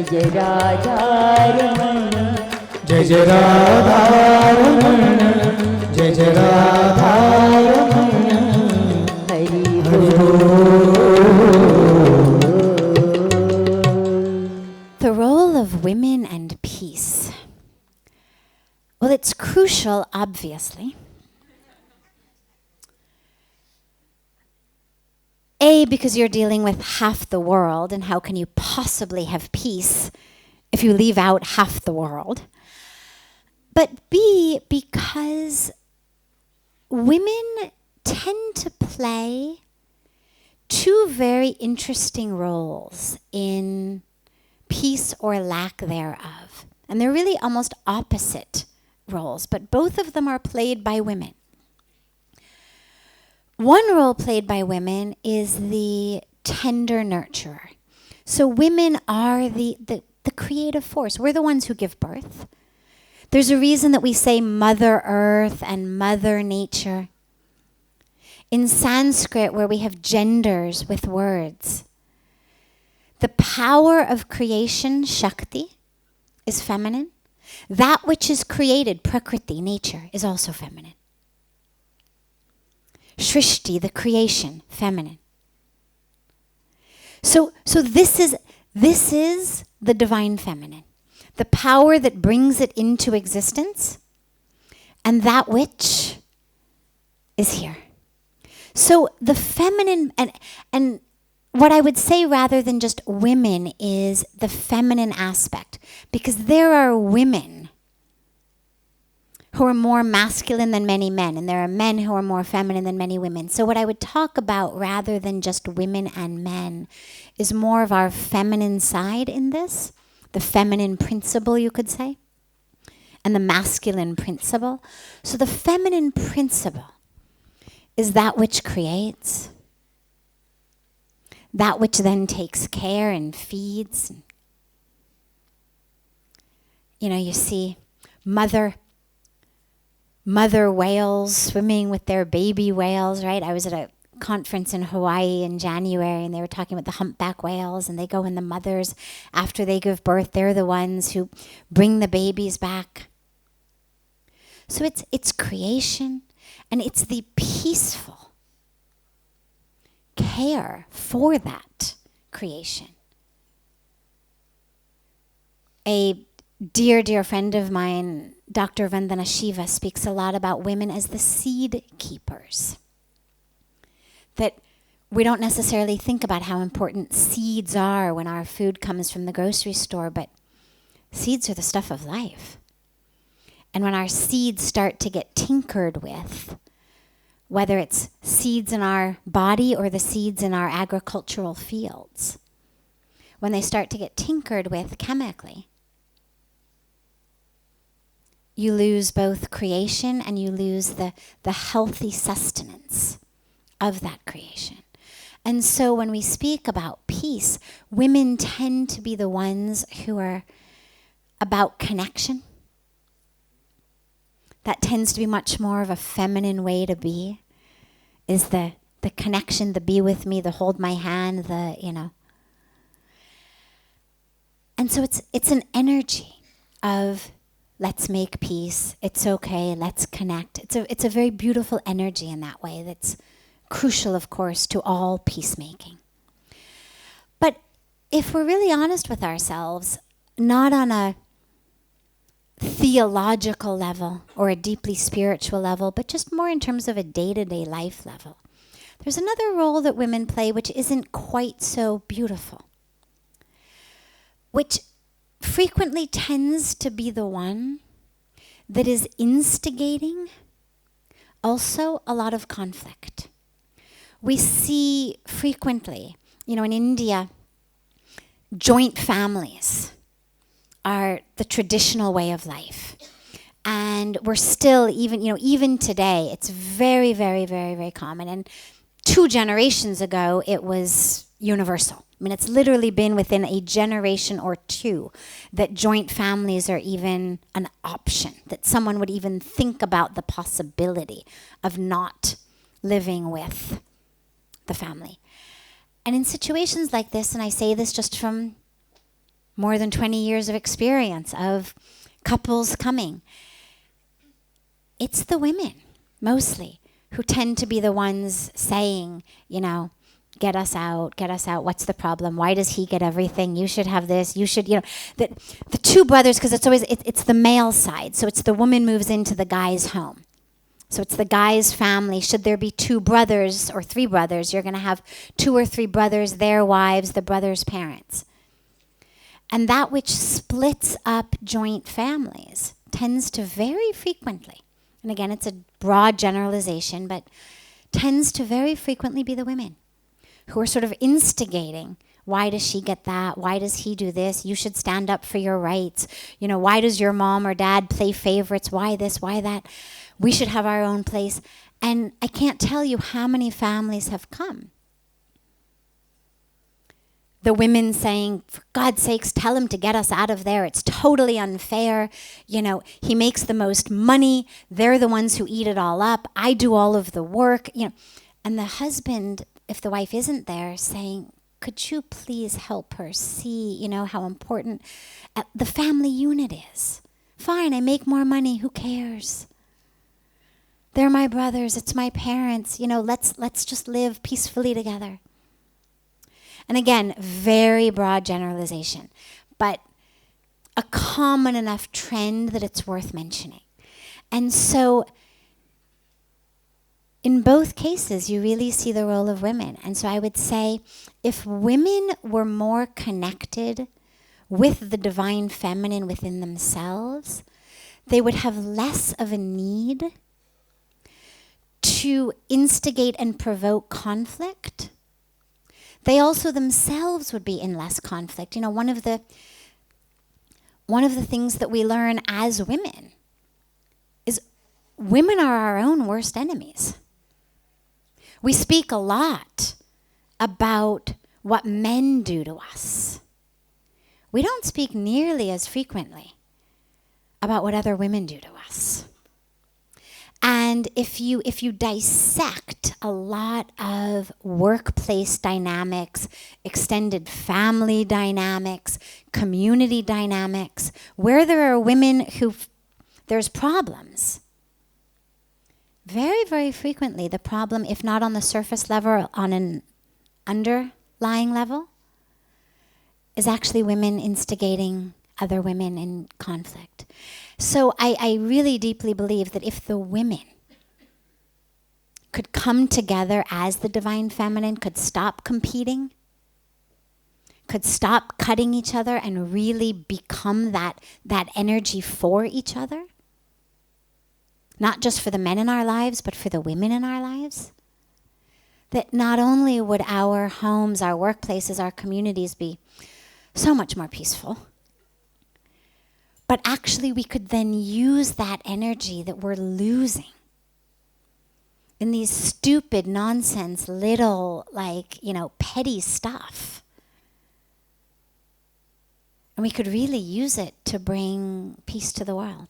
Jai Radharaman Jai Jai Radharaman Jai Jai Radharaman Hari Hari The role of women and peace. Well, it's crucial, obviously. A, because you're dealing with half the world, and how can you possibly have peace if you leave out half the world? But B, because women tend to play two very interesting roles in peace or lack thereof. And they're really almost opposite roles, but both of them are played by women. One role played by women is the tender nurturer. So women are the creative force. We're the ones who give birth. There's a reason that we say Mother Earth and Mother Nature. In Sanskrit, where we have genders with words, the power of creation, Shakti, is feminine. That which is created, Prakriti, nature, is also feminine. Shrishti, the creation, feminine. So this is the divine feminine, the power that brings it into existence, and that which is here. So the feminine, and what I would say rather than just women is the feminine aspect, because there are women who are more masculine than many men, and there are men who are more feminine than many women. So what I would talk about rather than just women and men is more of our feminine side in this, the feminine principle, you could say, and the masculine principle. So the feminine principle is that which creates, that which then takes care and feeds. You know, you see mother whales swimming with their baby whales, right? I was at a conference in Hawaii in January, and they were talking about the humpback whales, and they go in the mothers after they give birth. They're the ones who bring the babies back. So it's creation, and it's the peaceful care for that creation. A dear, dear friend of mine, Dr. Vandana Shiva, speaks a lot about women as the seed keepers. That we don't necessarily think about how important seeds are when our food comes from the grocery store, but seeds are the stuff of life. And when our seeds start to get tinkered with, whether it's seeds in our body or the seeds in our agricultural fields, when they start to get tinkered with chemically, you lose both creation and you lose the healthy sustenance of that creation. And so when we speak about peace, women tend to be the ones who are about connection. That tends to be much more of a feminine way to be, is the connection, the be with me, the hold my hand, And so it's an energy of let's make peace, it's okay, let's connect. It's a very beautiful energy in that way that's crucial, of course, to all peacemaking. But if we're really honest with ourselves, not on a theological level or a deeply spiritual level, but just more in terms of a day-to-day life level, there's another role that women play which isn't quite so beautiful, which frequently tends to be the one that is instigating also a lot of conflict. We see frequently, in India, joint families are the traditional way of life. And we're still, even today, it's very, very, very, very common. And 2 generations ago, it was universal. I mean, it's literally been within a generation or 2 that joint families are even an option, that someone would even think about the possibility of not living with the family. And in situations like this, and I say this just from more than 20 years of experience of couples coming. It's the women, mostly, who tend to be the ones saying, get us out, what's the problem? Why does he get everything? You should have this, you should, the two brothers, because it's the male side, so it's the woman moves into the guy's home. So it's the guy's family. Should there be two brothers or three brothers, you're going to have two or three brothers, their wives, the brother's parents. And that which splits up joint families tends to very frequently, and again, it's a broad generalization, but tends to very frequently be the women who are sort of instigating. Why does she get that? Why does he do this? You should stand up for your rights. Why does your mom or dad play favorites? Why this? Why that? We should have our own place. And I can't tell you how many families have come. The women saying, for God's sakes, tell him to get us out of there. It's totally unfair. He makes the most money. They're the ones who eat it all up. I do all of the work. And the husband, if the wife isn't there, saying, could you please help her see, how important the family unit is? Fine, I make more money. Who cares? They're my brothers. It's my parents. Let's just live peacefully together. And again, very broad generalization, but a common enough trend that it's worth mentioning. And so in both cases, you really see the role of women. And so I would say if women were more connected with the divine feminine within themselves, they would have less of a need to instigate and provoke conflict. They also themselves would be in less conflict. One of the things that we learn as women is women are our own worst enemies. We speak a lot about what men do to us. We don't speak nearly as frequently about what other women do to us. And if you dissect a lot of workplace dynamics, extended family dynamics, community dynamics, where there are women who there's problems, very, very frequently the problem, if not on the surface level, on an underlying level, is actually women instigating other women in conflict. So I really deeply believe that if the women could come together as the divine feminine, could stop competing, could stop cutting each other and really become that energy for each other, not just for the men in our lives, but for the women in our lives, that not only would our homes, our workplaces, our communities be so much more peaceful, but actually we could then use that energy that we're losing in these stupid, nonsense, little, petty stuff. And we could really use it to bring peace to the world.